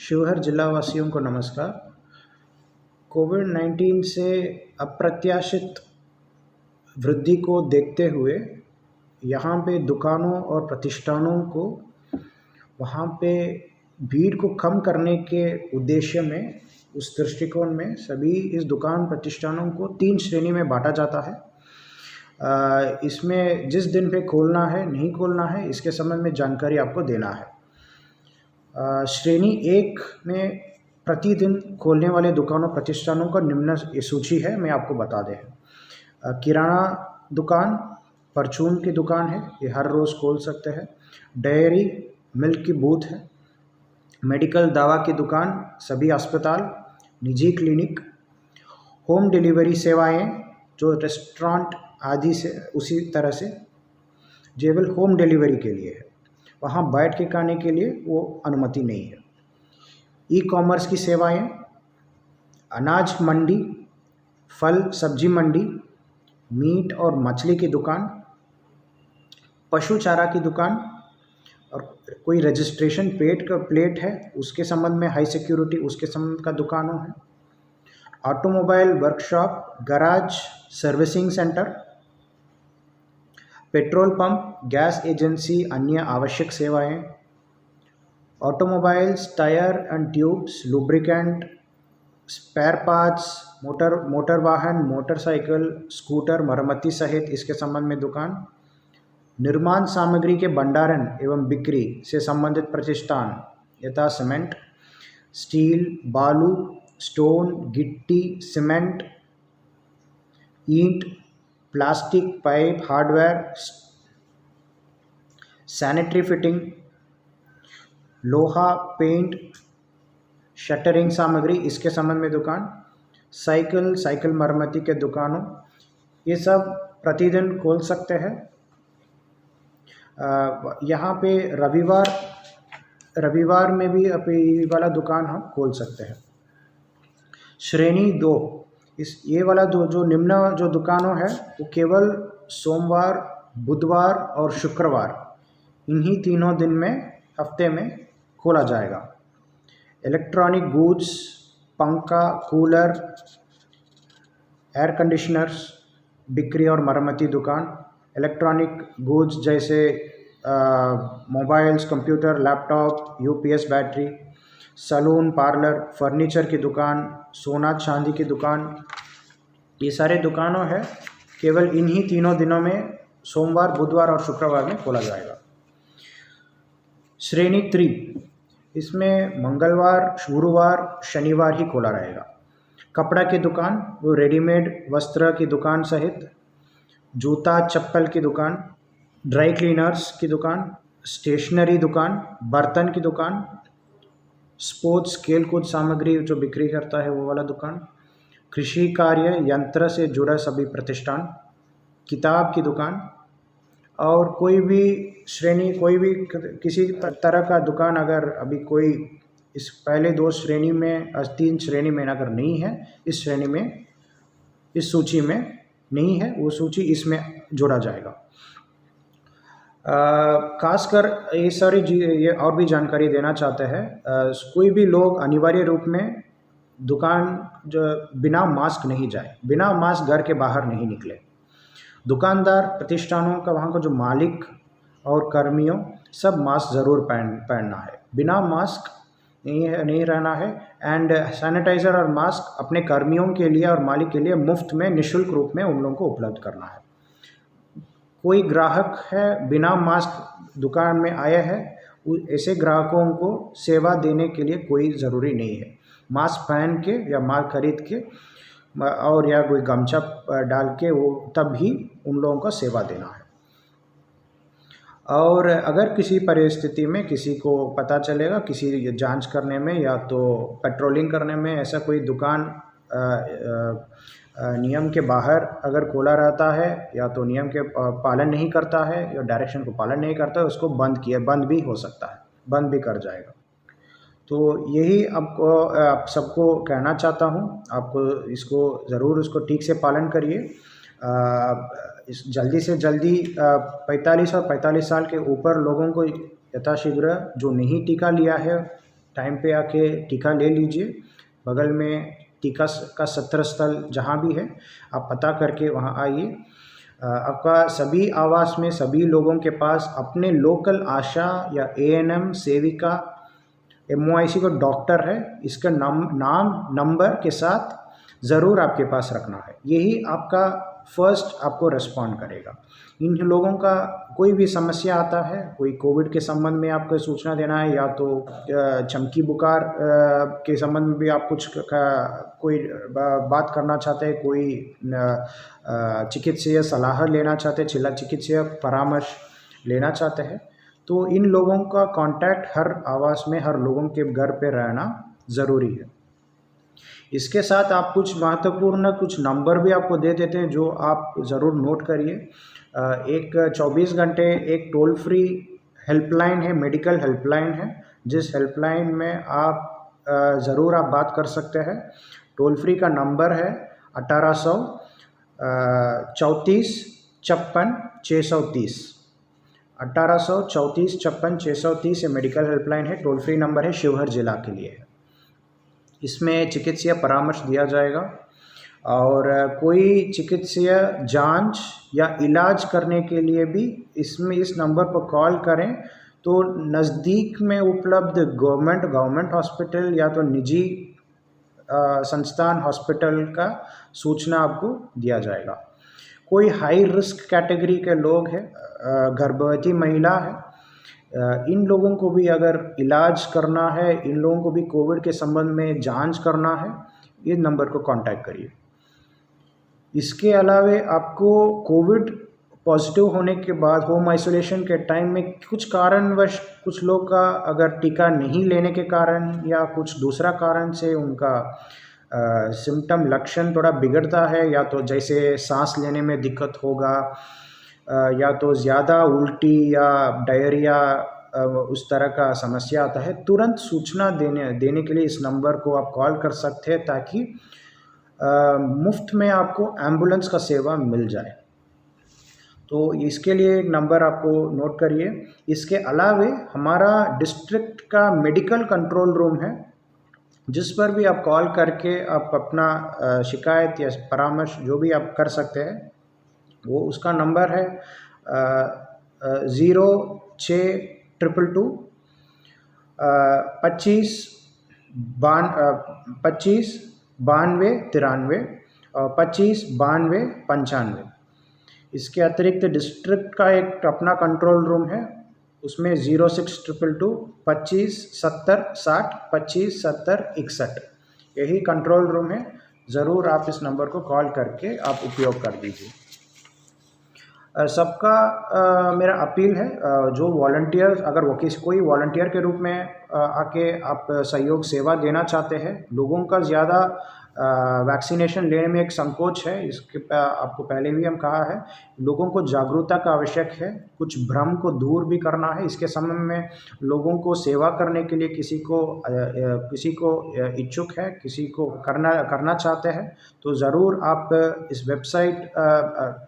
शिवहर जिला वासियों को नमस्कार। कोविड-19 से अप्रत्याशित वृद्धि को देखते हुए यहाँ पे दुकानों और प्रतिष्ठानों को वहाँ पे भीड़ को कम करने के उद्देश्य में, उस दृष्टिकोण में सभी इस दुकान प्रतिष्ठानों को 3 श्रेणी में बांटा जाता है। इसमें जिस दिन पे खोलना है, नहीं खोलना है, इसके संबंध में जानकारी आपको देना है। श्रेणी 1 में प्रतिदिन खोलने वाले दुकानों प्रतिष्ठानों का निम्न सूची है, मैं आपको बता दें। किराना दुकान, परचून की दुकान है, ये हर रोज़ खोल सकते हैं। डेयरी मिल्क की बूथ है। मेडिकल दवा की दुकान, सभी अस्पताल, निजी क्लिनिक, होम डिलीवरी सेवाएं जो रेस्टोरेंट आदि से उसी तरह से केवल होम डिलीवरी के लिए है, वहाँ बैठ के खाने के लिए वो अनुमति नहीं है। ई कॉमर्स की सेवाएं, अनाज मंडी, फल सब्जी मंडी, मीट और मछली की दुकान, पशु चारा की दुकान और कोई रजिस्ट्रेशन प्लेट है उसके संबंध में हाई सिक्योरिटी उसके संबंध का दुकानों है। Automobile workshop, garage, servicing centre, petrol pump, gas agency, अन्य आवश्यक सेवाएं, automobiles, tyre and tubes, lubricant, spare parts, motor वाहन, मोटरसाइकिल, स्कूटर, मरम्मती सहित इसके संबंध में दुकान, निर्माण सामग्री के भंडारण एवं बिक्री से संबंधित प्रतिष्ठान यथा सीमेंट, स्टील, बालू, स्टोन, गिट्टी, सीमेंट, ईंट, plastic, pipe, hardware, sanitary fitting, लोहा, पेंट, शटरिंग सामग्री इसके संबंध में दुकान, साइकिल मरम्मती के दुकानों, ये सब प्रतिदिन खोल सकते हैं। यहाँ पे रविवार में भी ये वाला दुकान हम खोल सकते हैं। श्रेणी 2, ये वाला जो निम्न जो दुकानों है वो केवल सोमवार, बुधवार और शुक्रवार, इन्हीं तीनों दिन में हफ्ते में खोला जाएगा। इलेक्ट्रॉनिक गुड्स, पंखा, कूलर, एयर कंडीशनर्स, बिक्री और मरम्मती दुकान, इलेक्ट्रॉनिक गुड्स जैसे mobiles, computer, laptop, UPS battery, salon, parlour, furniture की दुकान, सोना चांदी की दुकान, ये सारे दुकानों है केवल इन्हीं तीनों दिनों में सोमवार, बुधवार और शुक्रवार में खोला जाएगा। श्रेणी 3, इसमें मंगलवार, गुरुवार, शनिवार ही खोला रहेगा। कपड़ा की दुकान, वो रेडीमेड वस्त्र की दुकान सहित जूता चप्पल की दुकान, ड्राई क्लीनर्स की दुकान, स्टेशनरी दुकान, बर्तन की दुकान, स्पोर्ट्स खेल कूद सामग्री जो बिक्री करता है वो वाला दुकान, कृषि कार्य यंत्र से जुड़ा सभी प्रतिष्ठान, किताब की दुकान और कोई भी श्रेणी, कोई भी किसी तरह का दुकान अगर अभी कोई इस पहले 2 श्रेणी में 3 श्रेणी में अगर नहीं है, इस श्रेणी में, इस सूची में नहीं है, वो सूची इसमें जोड़ा जाएगा। खासकर ये सारी ये और भी जानकारी देना चाहते हैं। कोई भी लोग अनिवार्य रूप में दुकान जो बिना मास्क नहीं जाए, बिना मास्क घर के बाहर नहीं निकले। दुकानदार, प्रतिष्ठानों का वहाँ का जो मालिक और कर्मियों सब मास्क ज़रूर पहनना है, बिना मास्क नहीं रहना है। एंड सैनिटाइज़र और मास्क अपने कर्मियों के लिए और मालिक के लिए मुफ्त में निःशुल्क रूप में उन लोगों को उपलब्ध करना है। कोई ग्राहक है बिना मास्क दुकान में आया है, ऐसे ग्राहकों को सेवा देने के लिए कोई ज़रूरी नहीं है। मास्क पहन के या माल खरीद के और या कोई गमछा डाल के वो तब ही उन लोगों को सेवा देना है। और अगर किसी परिस्थिति में किसी को पता चलेगा, किसी जांच करने में या तो पेट्रोलिंग करने में ऐसा कोई दुकान नियम के बाहर अगर खोला रहता है या तो नियम के पालन नहीं करता है या डायरेक्शन को पालन नहीं करता है, उसको बंद भी हो सकता है, बंद भी कर जाएगा। तो यही आप सबको कहना चाहता हूँ, आपको इसको ज़रूर उसको ठीक से पालन करिए। इस जल्दी से जल्दी 45 और 45 साल के ऊपर लोगों को यथाशीघ्र जो नहीं टीका लिया है टाइम पे आके टीका ले लीजिए। बगल में टीका का सत्र स्थल जहाँ भी है आप पता करके वहाँ आइए। आपका सभी आवास में सभी लोगों के पास अपने लोकल आशा या एएनएम सेविका MOIC को डॉक्टर है, इसका नाम नंबर के साथ ज़रूर आपके पास रखना है। यही आपका फर्स्ट आपको रिस्पॉन्ड करेगा। इन लोगों का कोई भी समस्या आता है, कोई कोविड के संबंध में आपको सूचना देना है या तो चमकी बुखार के संबंध में भी आप कुछ कोई बात करना चाहते हैं, कोई चिकित्सीय सलाह लेना चाहते हैं, चिकित्सीय परामर्श लेना चाहते हैं, तो इन लोगों का कांटेक्ट हर आवास में हर लोगों के घर पे रहना ज़रूरी है। इसके साथ आप कुछ महत्वपूर्ण कुछ नंबर भी आपको दे देते हैं जो आप ज़रूर नोट करिए। एक 24 घंटे एक टोल फ्री हेल्पलाइन है, मेडिकल हेल्पलाइन है, जिस हेल्पलाइन में आप ज़रूर आप बात कर सकते हैं। टोल फ्री का नंबर है 1834 56 630। 1834 56 630 ये मेडिकल हेल्पलाइन है, टोल फ्री नंबर है, शिवहर जिला के लिए है। इसमें चिकित्सीय परामर्श दिया जाएगा और कोई चिकित्सीय जांच या इलाज करने के लिए भी इसमें इस नंबर पर कॉल करें तो नज़दीक में उपलब्ध गवर्नमेंट हॉस्पिटल या तो निजी संस्थान हॉस्पिटल का सूचना आपको दिया जाएगा। कोई हाई रिस्क कैटेगरी के लोग हैं, गर्भवती महिला है, इन लोगों को भी अगर इलाज करना है, इन लोगों को भी कोविड के संबंध में जांच करना है, ये नंबर को कांटेक्ट करिए। इसके अलावे आपको कोविड पॉजिटिव होने के बाद होम आइसोलेशन के टाइम में कुछ कारणवश कुछ लोग का अगर टीका नहीं लेने के कारण या कुछ दूसरा कारण से उनका सिम्टम लक्षण थोड़ा बिगड़ता है, या तो जैसे सांस लेने में दिक्कत होगा या तो ज़्यादा उल्टी या डायरिया उस तरह का समस्या आता है, तुरंत सूचना देने के लिए इस नंबर को आप कॉल कर सकते हैं ताकि मुफ्त में आपको एम्बुलेंस का सेवा मिल जाए। तो इसके लिए एक नंबर आपको नोट करिए। इसके अलावे हमारा डिस्ट्रिक्ट का मेडिकल कंट्रोल रूम है, जिस पर भी आप कॉल करके आप अपना शिकायत या परामर्श जो भी आप कर सकते हैं, वो उसका नंबर है 0622 25 92 93 और 25 92 95। इसके अतिरिक्त डिस्ट्रिक्ट का एक अपना कंट्रोल रूम है, उसमें 0622 25 70 60 25 70 61 यही कंट्रोल रूम है। ज़रूर आप इस नंबर को कॉल करके आप उपयोग कर दीजिए। सबका मेरा अपील है, जो वॉलंटियर्स अगर वो कोई वॉलंटियर के रूप में आके आप सहयोग सेवा देना चाहते हैं, लोगों का ज़्यादा वैक्सीनेशन लेने में एक संकोच है, इसके आपको पहले भी हम कहा है, लोगों को जागरूकता का आवश्यक है, कुछ भ्रम को दूर भी करना है। इसके संबंध में लोगों को सेवा करने के लिए किसी को इच्छुक है, किसी को करना चाहते हैं, तो ज़रूर आप इस वेबसाइट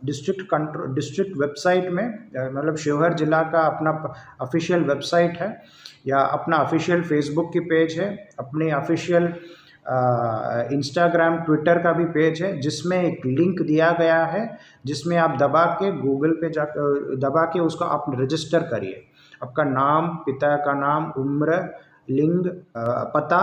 डिस्ट्रिक्ट वेबसाइट में, मतलब शिवहर जिला का अपना ऑफिशियल वेबसाइट है या अपना ऑफिशियल फेसबुक की पेज है, अपने ऑफिशियल इंस्टाग्राम ट्विटर का भी पेज है, जिसमें एक लिंक दिया गया है, जिसमें आप दबा के गूगल पे दबा के उसको आप रजिस्टर करिए। आपका नाम, पिता का नाम, उम्र, लिंग, पता,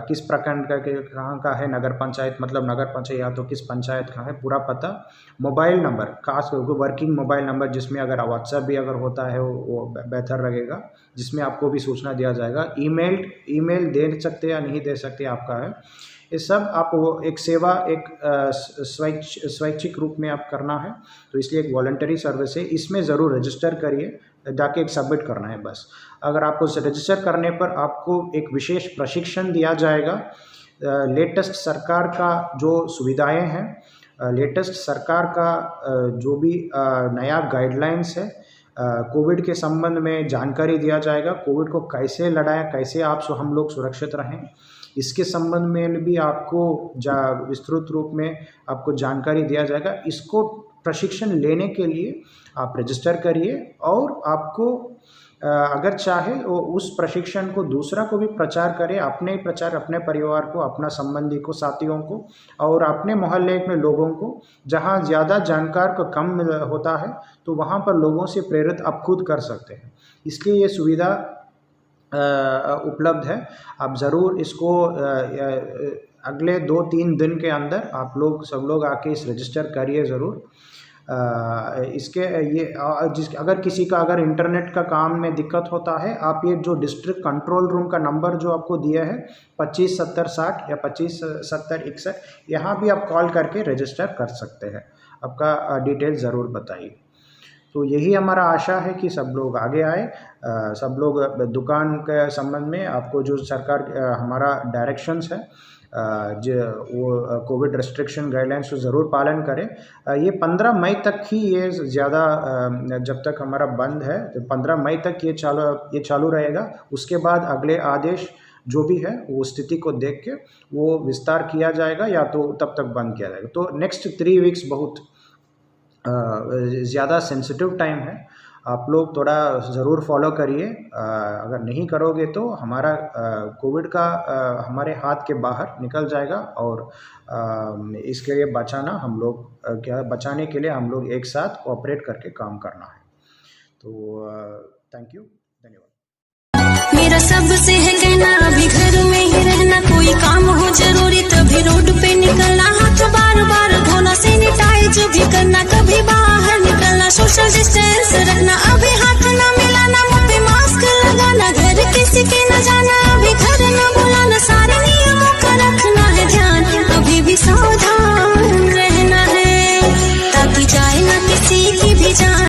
किस प्रखंड का कहाँ का है, नगर पंचायत मतलब नगर पंचायत या तो किस पंचायत का है, पूरा पता, मोबाइल नंबर, खास करके वर्किंग मोबाइल नंबर, जिसमें अगर व्हाट्सएप भी अगर होता है वो बेहतर रहेगा, जिसमें आपको भी सूचना दिया जाएगा। ईमेल दे सकते या नहीं दे सकते आपका है। ये सब आप वो एक सेवा एक स्वैच्छिक रूप में आप करना है, तो इसलिए एक वॉलंटरी सर्विस है, इसमें ज़रूर रजिस्टर करिए, जाके एक सबमिट करना है बस। अगर आपको रजिस्टर करने पर आपको एक विशेष प्रशिक्षण दिया जाएगा। लेटेस्ट सरकार का जो सुविधाएं हैं, लेटेस्ट सरकार का जो भी नया गाइडलाइंस है, कोविड के संबंध में जानकारी दिया जाएगा। कोविड को कैसे लड़ाएं, कैसे हम लोग सुरक्षित रहें, इसके संबंध में भी आपको विस्तृत रूप में आपको जानकारी दिया जाएगा। इसको प्रशिक्षण लेने के लिए आप रजिस्टर करिए और आपको अगर चाहे वो उस प्रशिक्षण को दूसरा को भी प्रचार करें, अपने प्रचार अपने परिवार को, अपना संबंधी को, साथियों को और अपने मोहल्ले में लोगों को। जहाँ ज़्यादा जानकार को कम होता है तो वहाँ पर लोगों से प्रेरित आप खुद कर सकते हैं। इसलिए ये सुविधा उपलब्ध है। आप ज़रूर इसको अगले 2-3 दिन के अंदर आप लोग सब लोग आके इस रजिस्टर करिए ज़रूर। इसके ये अगर किसी का अगर इंटरनेट का काम में दिक्कत होता है, आप ये जो डिस्ट्रिक्ट कंट्रोल रूम का नंबर जो आपको दिया है 25 70 60 या 25 70 61, यहाँ भी आप कॉल करके रजिस्टर कर सकते हैं। आपका डिटेल ज़रूर बताइए। तो यही हमारा आशा है कि सब लोग आगे आए। सब लोग दुकान के संबंध में आपको जो सरकार हमारा डायरेक्शंस है जो वो कोविड रेस्ट्रिक्शन गाइडलाइंस को ज़रूर पालन करें। ये 15 मई तक ही ये ज़्यादा जब तक हमारा बंद है तो 15 मई तक ये चालू रहेगा। उसके बाद अगले आदेश जो भी है वो स्थिति को देख के वो विस्तार किया जाएगा या तो तब तक बंद किया जाएगा। तो नेक्स्ट 3 वीक्स बहुत ज़्यादा सेंसिटिव टाइम है। आप लोग थोड़ा ज़रूर फॉलो करिए। अगर नहीं करोगे तो हमारा कोविड का हमारे हाथ के बाहर निकल जाएगा और इसके लिए बचाने के लिए हम लोग एक साथ कोऑपरेट करके काम करना है। तो थैंक यू, धन्यवाद। मेरा सबसे है कहना अभी घर में ही रहना, कोई काम हो जरूरी तभी रोड पे निकलना, हाथ बार बार धोना, सैनिटाइज भी करना, कभी बाहर निकलना, सोशल डिस्टेंस